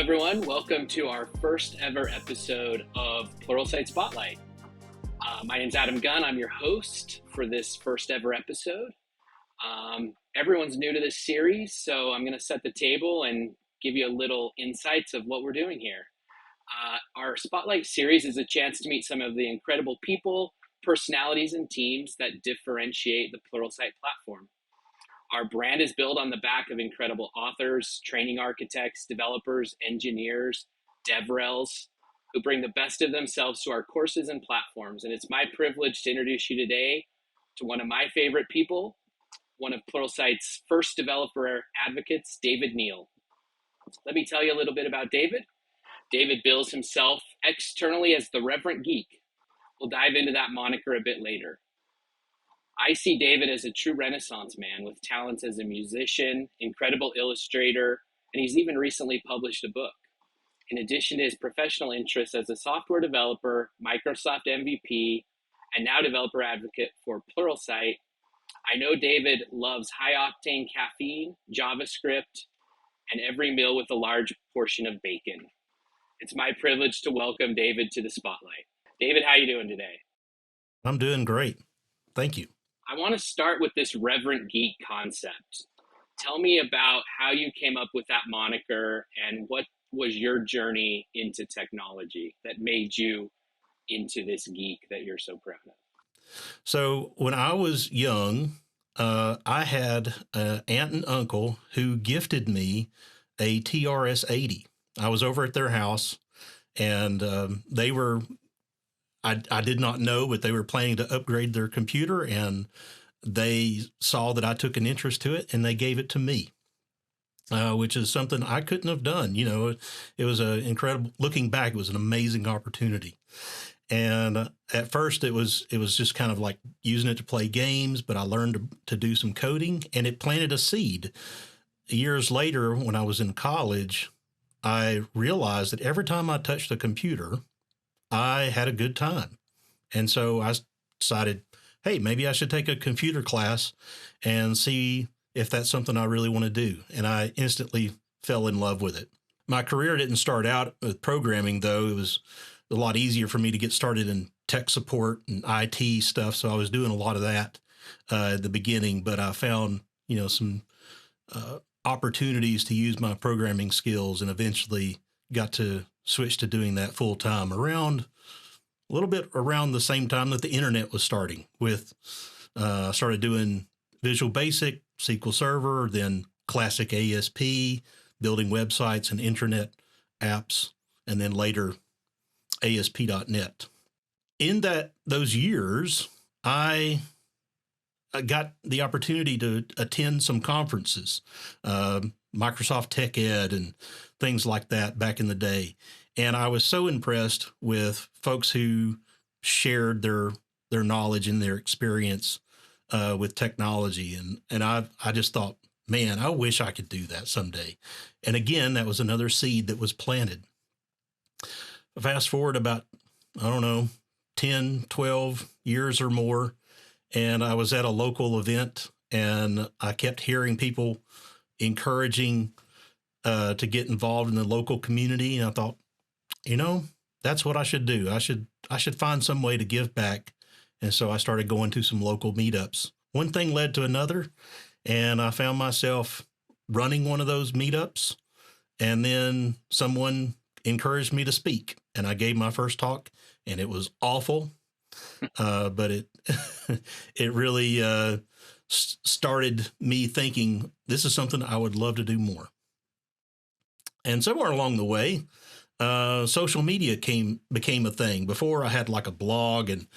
everyone. Welcome to our first ever episode of Pluralsight Spotlight. My name's Adam Gunn. I'm your host for this first ever episode. Everyone's new to this series, so I'm going to set the table and give you a little insights of what we're doing here. Our Spotlight series is a chance to meet some of the incredible people, personalities, and teams that differentiate the Pluralsight platform. Our brand is built on the back of incredible authors, training architects, developers, engineers, DevRels, who bring the best of themselves to our courses and platforms. And it's my privilege to introduce you today to one of my favorite people, one of Pluralsight's first developer advocates, David Neal. Let me tell you a little bit about David. David bills himself externally as the Reverent Geek. We'll dive into that moniker a bit later. I see David as a true Renaissance man with talents as a musician, incredible illustrator, and he's even recently published a book. In addition to his professional interests as a software developer, Microsoft MVP, and now developer advocate for Pluralsight, I know David loves high-octane caffeine, JavaScript, and every meal with a large portion of bacon. It's my privilege to welcome David to the Spotlight. David, how are you doing today? I'm doing great. Thank you. I want to start with this Reverent Geek concept. Tell me about how you came up with that moniker and what was your journey into technology that made you into this geek that you're so proud of. So when I was young, I had an aunt and uncle who gifted me a TRS-80. I was over at their house, and they were, I did not know, but they were planning to upgrade their computer, and they saw that I took an interest to it, and they gave it to me, which is something I couldn't have done. You know, it was an incredible, looking back, it was an amazing opportunity. And at first it was just kind of like using it to play games, but I learned to do some coding, and it planted a seed. Years later, when I was in college, I realized that every time I touched a computer, I had a good time. And so I decided, hey, maybe I should take a computer class and see if that's something I really want to do. And I instantly fell in love with it. My career didn't start out with programming, though. It was a lot easier for me to get started in tech support and IT stuff. So I was doing a lot of that at the beginning, but I found, some opportunities to use my programming skills, and eventually got to switch to doing that full time a little bit around the same time that the internet was starting with, started doing Visual Basic, SQL Server, then classic ASP, building websites and internet apps, and then later ASP.NET. In those years, I got the opportunity to attend some conferences, Microsoft Tech Ed and things like that back in the day. And I was so impressed with folks who shared their knowledge and their experience with technology. And I just thought, man, I wish I could do that someday. And again, that was another seed that was planted. Fast forward about, 10, 12 years or more, and I was at a local event, and I kept hearing people encouraging to get involved in the local community. And I thought, that's what I should do. I should find some way to give back. And so I started going to some local meetups. One thing led to another, and I found myself running one of those meetups. And then someone encouraged me to speak, and I gave my first talk, and it was awful. But it really started me thinking, this is something I would love to do more. And somewhere along the way, social media became a thing. Before, I had like a blog and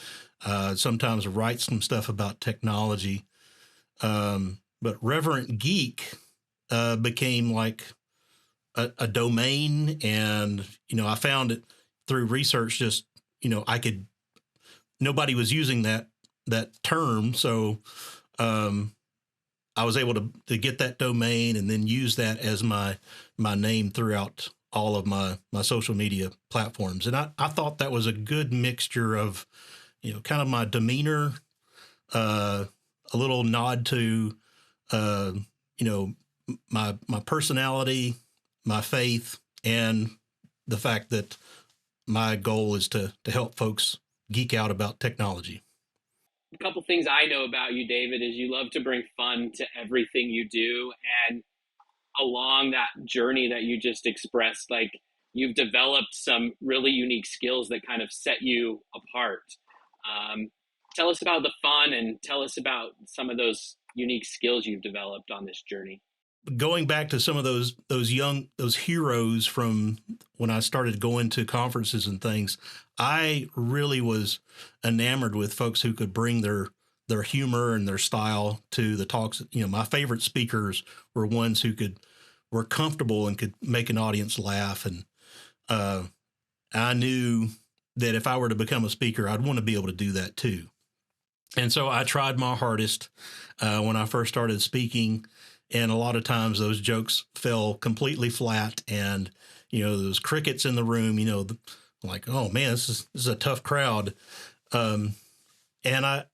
sometimes write some stuff about technology. But Reverent Geek became like a domain, and I found it through research. Just nobody was using that term, so I was able to get that domain and then use that as my name throughout all of my social media platforms. And I thought that was a good mixture of, kind of my demeanor, a little nod to, my personality, my faith, and the fact that my goal is to help folks geek out about technology. A couple things I know about you, David, is you love to bring fun to everything you do. And along that journey that you just expressed, like you've developed some really unique skills that kind of set you apart. Um, Tell us about the fun and tell us about some of those unique skills you've developed on this journey. Going back to some of those heroes from when I started going to conferences and things, I really was enamored with folks who could bring their humor and their style to the talks. You know, my favorite speakers were ones who were comfortable and could make an audience laugh. And I knew that if I were to become a speaker, I'd want to be able to do that too. And so I tried my hardest when I first started speaking. And a lot of times those jokes fell completely flat, and there was crickets in the room. Like, oh man, this is a tough crowd. And as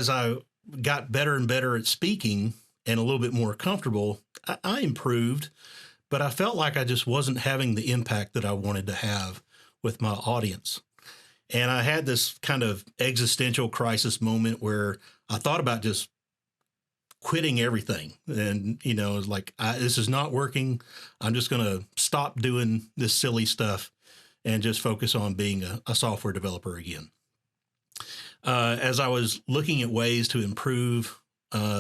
I got better and better at speaking and a little bit more comfortable, I improved, but I felt like I just wasn't having the impact that I wanted to have with my audience. And I had this kind of existential crisis moment where I thought about just quitting everything. And, it's like, this is not working. I'm just going to stop doing this silly stuff and just focus on being a software developer again. As I was looking at ways to improve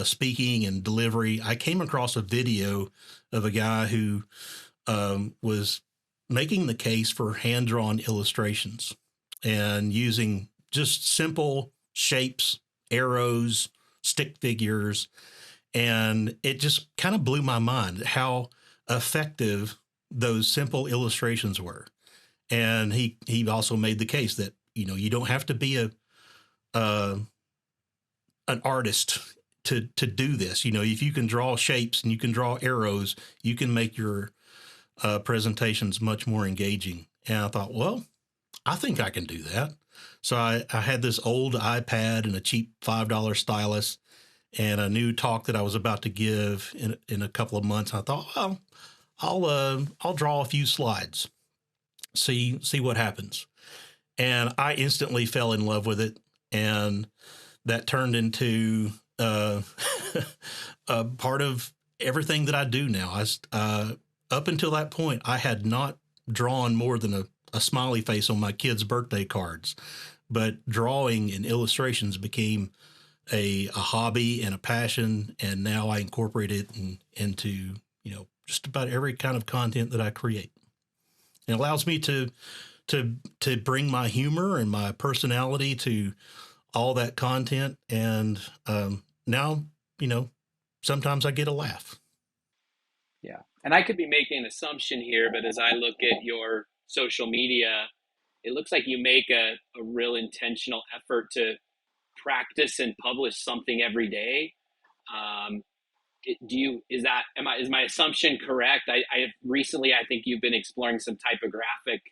speaking and delivery, I came across a video of a guy who was making the case for hand-drawn illustrations and using just simple shapes, arrows, stick figures. And it just kind of blew my mind how effective those simple illustrations were. And he also made the case that, you don't have to be an artist to do this. If you can draw shapes and you can draw arrows, you can make your presentations much more engaging. And I thought, well, I think I can do that. So I had this old iPad and a cheap $5 stylus and a new talk that I was about to give in a couple of months. I thought, well, I'll draw a few slides, see what happens. And I instantly fell in love with it. And that turned into a part of everything that I do now. Up until that point, I had not drawn more than a smiley face on my kids' birthday cards, but drawing and illustrations became a hobby and a passion. And now I incorporate it into, just about every kind of content that I create. It allows me to bring my humor and my personality to all that content. And now, sometimes I get a laugh. Yeah. And I could be making an assumption here, but as I look at your social media, it looks like you make a real intentional effort to practice and publish something every day. Is my assumption correct? I recently, I think you've been exploring some typographic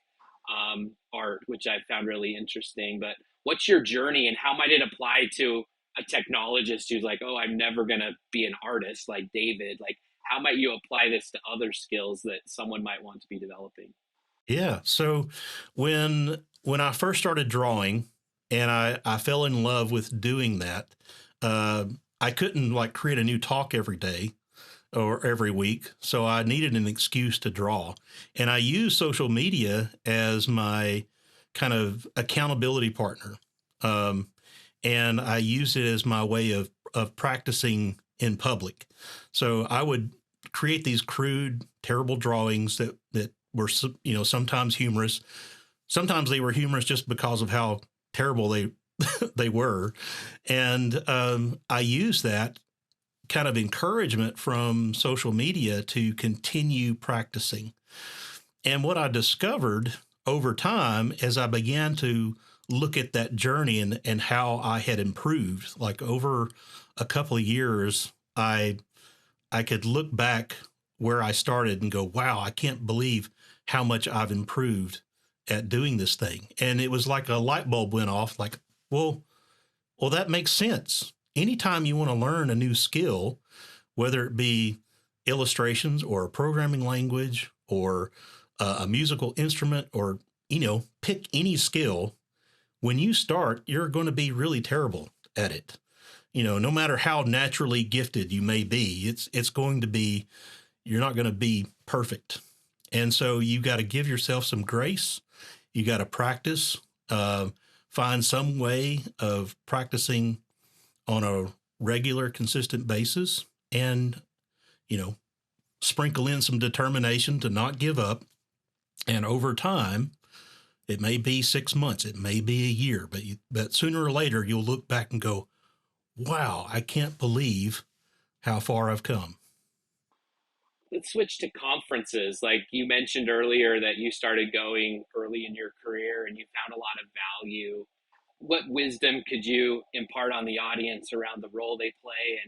art, which I found really interesting. But what's your journey and how might it apply to a technologist who's like, oh, I'm never going to be an artist like David? Like, how might you apply this to other skills that someone might want to be developing? Yeah. So when I first started drawing and I fell in love with doing that, I couldn't create a new talk every day or every week. So I needed an excuse to draw. And I used social media as my kind of accountability partner. And I used it as my way of practicing in public. So I would create these crude, terrible drawings that were, sometimes humorous. Sometimes they were humorous just because of how terrible they were. And I used that kind of encouragement from social media to continue practicing. And what I discovered over time as I began to look at that journey and how I had improved, like over a couple of years, I could look back where I started and go, wow, I can't believe how much I've improved at doing this thing. And it was like a light bulb went off, like, well, that makes sense. Anytime you want to learn a new skill, whether it be illustrations or a programming language or a musical instrument, or, pick any skill. When you start, you're going to be really terrible at it. No matter how naturally gifted you may be, it's going to be, you're not going to be perfect. And so you got to give yourself some grace. You got to practice, find some way of practicing on a regular, consistent basis, and, sprinkle in some determination to not give up. And over time, it may be 6 months, it may be a year, but sooner or later, you'll look back and go, wow, I can't believe how far I've come. Let's switch to conferences. Like you mentioned earlier that you started going early in your career and you found a lot of value. What wisdom could you impart on the audience around the role they play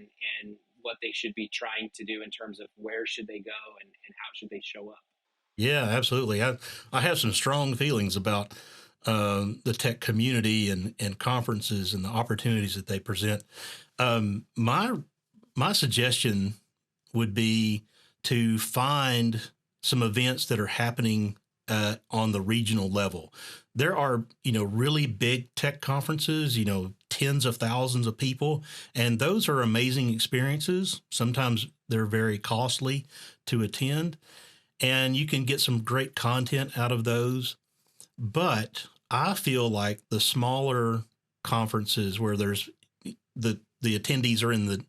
and what they should be trying to do in terms of where should they go and how should they show up? Yeah, absolutely. I have some strong feelings about the tech community and conferences and the opportunities that they present. My suggestion would be to find some events that are happening on the regional level. There are, really big tech conferences, tens of thousands of people, and those are amazing experiences. Sometimes they're very costly to attend, and you can get some great content out of those. But I feel like the smaller conferences where there's the attendees are in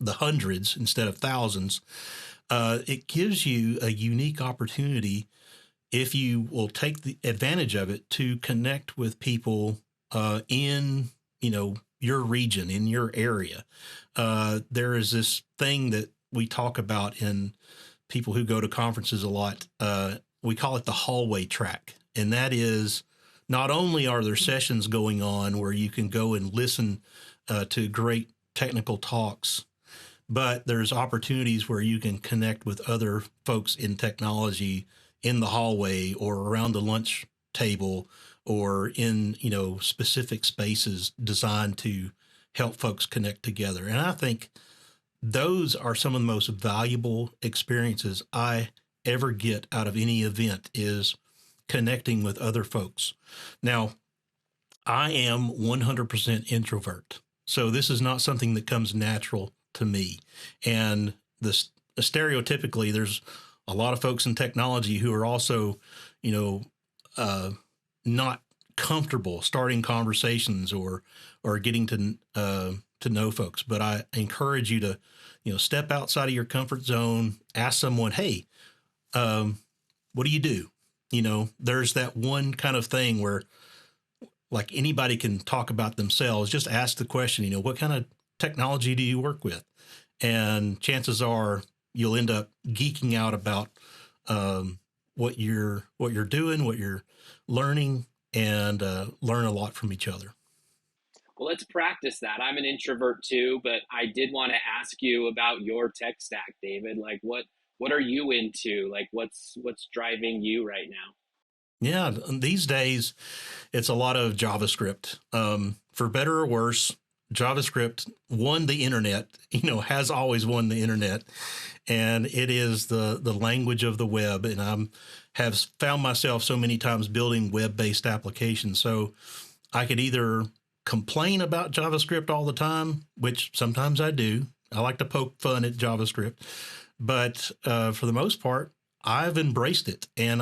the hundreds instead of thousands, it gives you a unique opportunity, if you will take the advantage of it, to connect with people in, your region, in your area. There is this thing that we talk about in people who go to conferences a lot. We call it the hallway track. And that is, not only are there sessions going on where you can go and listen to great technical talks, but there's opportunities where you can connect with other folks in technology in the hallway or around the lunch table or in, specific spaces designed to help folks connect together. And I think those are some of the most valuable experiences I ever get out of any event, is connecting with other folks. Now, I am 100% introvert, so this is not something that comes natural to me. And stereotypically, there's a lot of folks in technology who are also, not comfortable starting conversations or getting to know folks. But I encourage you to, step outside of your comfort zone. Ask someone, hey, what do you do? There's that one kind of thing where, like, anybody can talk about themselves. Just ask the question, what kind of technology do you work with? And chances are you'll end up geeking out about what you're doing, what you're learning, and learn a lot from each other. Well, let's practice that. I'm an introvert too, but I did want to ask you about your tech stack, David. Like what are you into? Like what's driving you right now? Yeah, these days it's a lot of JavaScript. For better or worse, JavaScript won the internet, has always won the internet. And it is the language of the web. And have found myself so many times building web-based applications. So I could either complain about JavaScript all the time, which sometimes I do. I like to poke fun at JavaScript. But for the most part, I've embraced it. And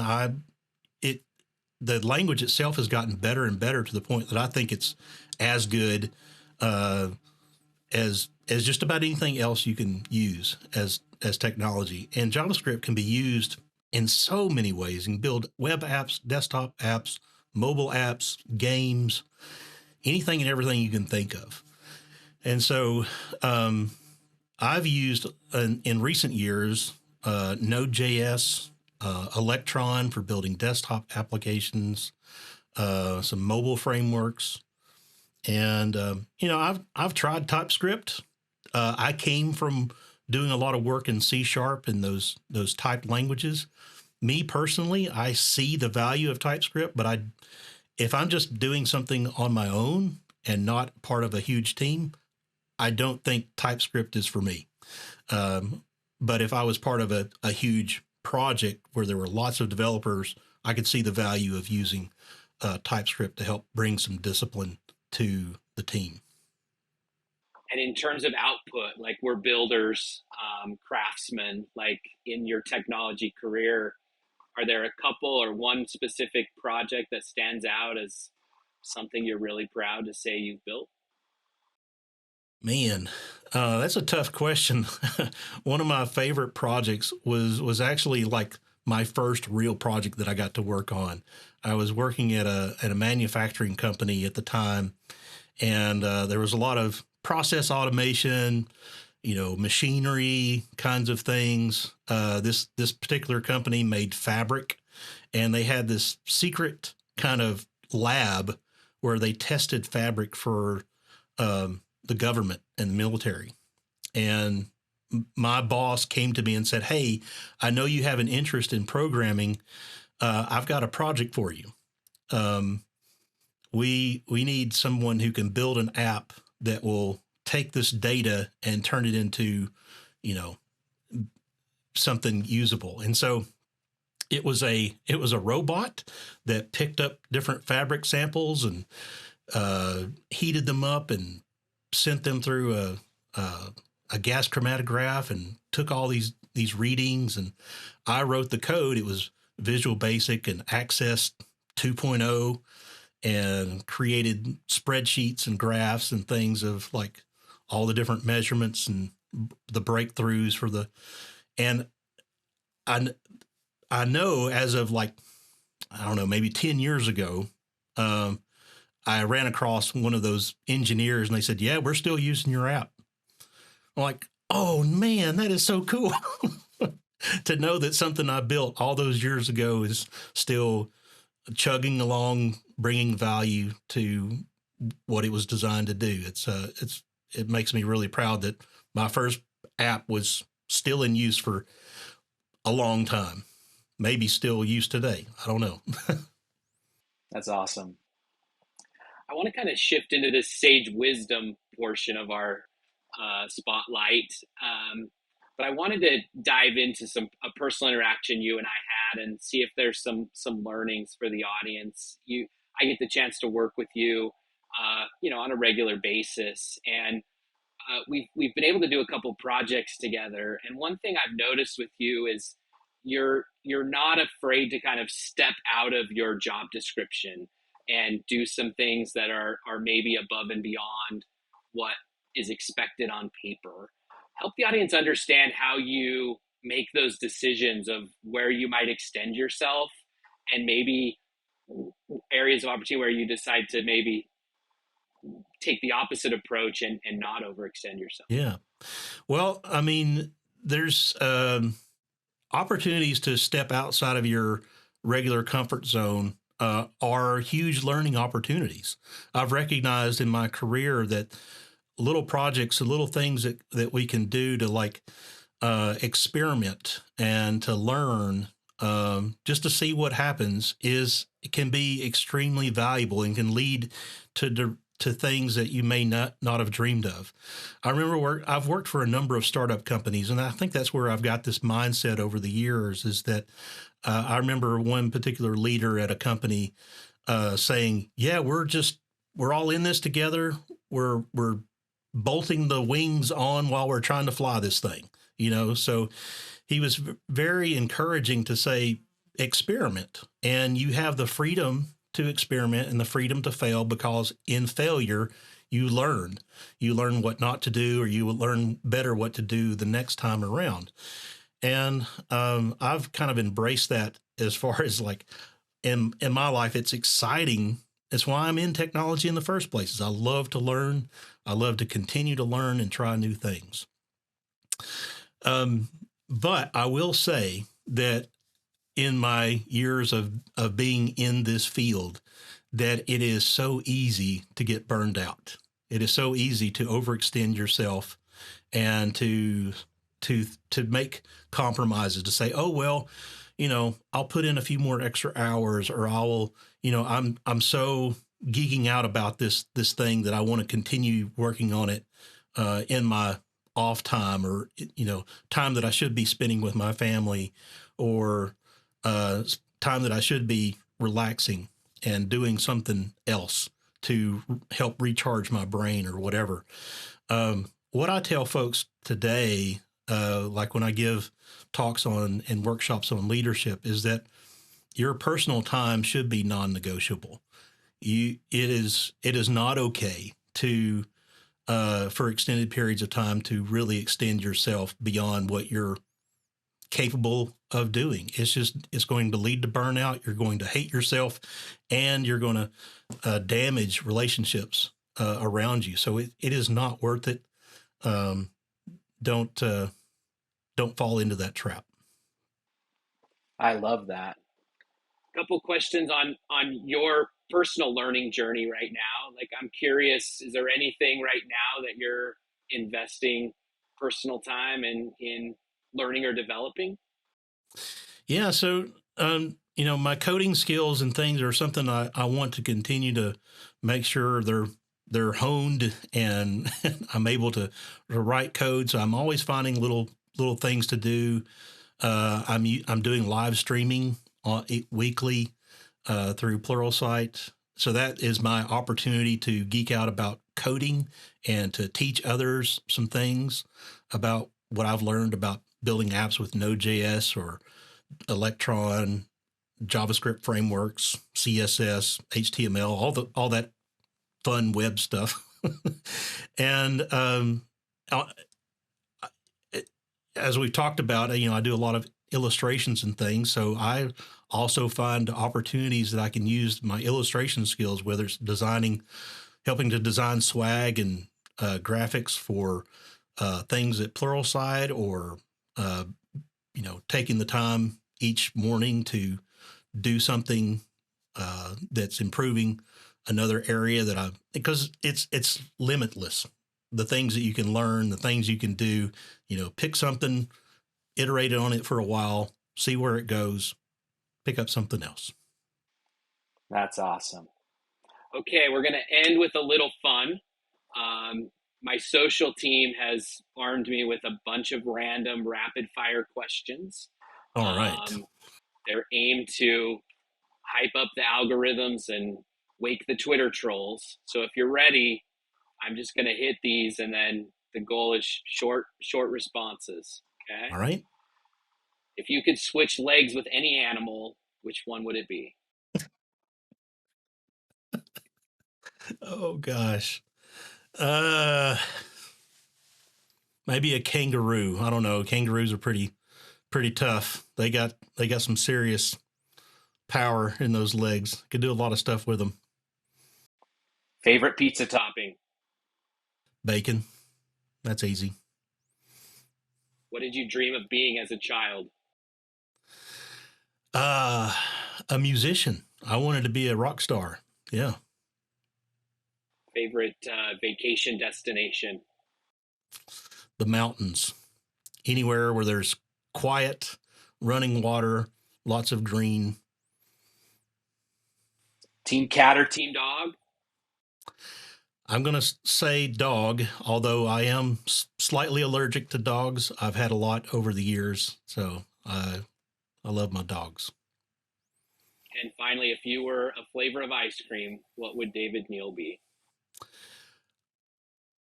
the language itself has gotten better and better to the point that I think it's as good as just about anything else you can use as technology. And JavaScript can be used in so many ways. You can build web apps, desktop apps, mobile apps, games, anything and everything you can think of. And so I've used in recent years Node.js, Electron for building desktop applications, some mobile frameworks. And, I've tried TypeScript. I came from doing a lot of work in C# and those typed languages. Me personally, I see the value of TypeScript, but if I'm just doing something on my own and not part of a huge team, I don't think TypeScript is for me. But if I was part of a huge project where there were lots of developers, I could see the value of using TypeScript to help bring some discipline to the team. And in terms of output, like we're builders, craftsmen, like in your technology career, are there a couple or one specific project that stands out as something you're really proud to say you've built? Man, that's a tough question. One of my favorite projects was actually like my first real project that I got to work on. I was working at a manufacturing company at the time, and there was a lot of process automation, machinery kinds of things. This particular company made fabric, and they had this secret kind of lab where they tested fabric for the government and the military. And my boss came to me and said, "Hey, I know you have an interest in programming. I've got a project for you. Um, we need someone who can build an app that will take this data and turn it into, you know, something usable." And so it was a robot that picked up different fabric samples and heated them up and sent them through a gas chromatograph and took all these readings. And I wrote the code. It was Visual Basic and Access 2.0, and created spreadsheets and graphs and things of like all the different measurements and the breakthroughs for the, and I know as of like, I don't know, maybe 10 years ago, I ran across one of those engineers and they said, "Yeah, we're still using your app." I'm like, "Oh man, that is so cool." To know that something I built all those years ago is still chugging along, bringing value to what it was designed to do. It makes me really proud that my first app was still in use for a long time, maybe still used today. I don't know. That's awesome. I want to kind of shift into this sage wisdom portion of our spotlight. But I wanted to dive into a personal interaction you and I had, and see if there's some learnings for the audience. I get the chance to work with you, on a regular basis, and we've been able to do a couple projects together. And one thing I've noticed with you is you're not afraid to kind of step out of your job description and do some things that are maybe above and beyond what is expected on paper. Help the audience understand how you make those decisions of where you might extend yourself, and maybe areas of opportunity where you decide to maybe take the opposite approach and not overextend yourself. Yeah. Well, I mean, there's opportunities to step outside of your regular comfort zone are huge learning opportunities. I've recognized in my career that little projects and little things that we can do to like experiment and to learn, just to see what happens, it can be extremely valuable and can lead to things that you may not have dreamed of. I remember I've worked for a number of startup companies, and I think that's where I've got this mindset over the years, is that I remember one particular leader at a company saying, "Yeah, we're all in this together. We're bolting the wings on while we're trying to fly this thing." So he was very encouraging to say, experiment, and you have the freedom to experiment and the freedom to fail, because in failure, you learn what not to do, or you will learn better what to do the next time around. And I've kind of embraced that as far as like in my life. It's exciting. It's why I'm in technology in the first place. Is I love to learn. I love to continue to learn and try new things. But I will say that in my years of being in this field, that it is so easy to get burned out. It is so easy to overextend yourself and to make compromises, to say, "Oh, well, I'll put in a few more extra hours," or I'm so geeking out about this thing that I want to continue working on it in my off time, or, time that I should be spending with my family, or time that I should be relaxing and doing something else to help recharge my brain or whatever. What I tell folks today, like when I give talks on and workshops on leadership, is that your personal time should be non-negotiable. It is not okay to for extended periods of time to really extend yourself beyond what you're capable of doing. It's going to lead to burnout. You're going to hate yourself, and you're going to damage relationships around you. So it is not worth it. Don't fall into that trap. I love that. A couple questions on your personal learning journey right now. Like, I'm curious, is there anything right now that you're investing personal time in learning or developing? Yeah. So, my coding skills and things are something I want to continue to make sure they're honed, and I'm able to write code. So I'm always finding little things to do. I'm doing live streaming weekly through Pluralsight. So that is my opportunity to geek out about coding and to teach others some things about what I've learned about building apps with Node.js or Electron, JavaScript frameworks, CSS, HTML, all that fun web stuff. And as we've talked about, I do a lot of illustrations and things. So I also find opportunities that I can use my illustration skills, whether it's helping to design swag and graphics for things at Pluralsight, or taking the time each morning to do something that's improving another area because it's limitless. The things that you can learn, the things you can do, pick something, iterate on it for a while, see where it goes, pick up something else. That's awesome. Okay, we're going to end with a little fun. My social team has armed me with a bunch of random rapid fire questions. All right. They're aimed to hype up the algorithms and wake the Twitter trolls. So if you're ready, I'm just going to hit these, and then the goal is short responses. Okay. All right. If you could switch legs with any animal, which one would it be? Oh gosh. Maybe a kangaroo. I don't know. Kangaroos are pretty tough. They got some serious power in those legs. Could do a lot of stuff with them. Favorite pizza topping? Bacon. That's easy. What did you dream of being as a child? A musician. I wanted to be a rock star. Yeah. Favorite vacation destination? The mountains. Anywhere where there's quiet, running water, lots of green. Team cat or team dog? I'm going to say dog, although I am slightly allergic to dogs. I've had a lot over the years, so I love my dogs. And finally, if you were a flavor of ice cream, what would David Neal be?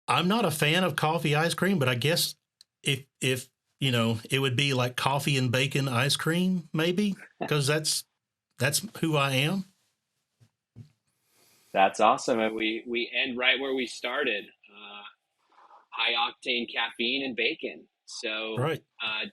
I'm not a fan of coffee ice cream, but I guess if it would be like coffee and bacon ice cream, maybe, because that's who I am. That's awesome. And we end right where we started. High octane caffeine and bacon. So, right.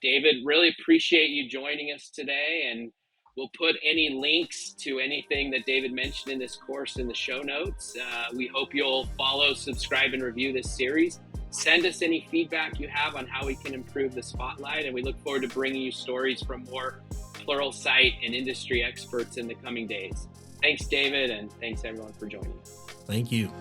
David, really appreciate you joining us today. And we'll put any links to anything that David mentioned in this course in the show notes. We hope you'll follow, subscribe, and review this series. Send us any feedback you have on how we can improve the Spotlight. And we look forward to bringing you stories from more Pluralsight and industry experts in the coming days. Thanks, David, and thanks, everyone, for joining us. Thank you.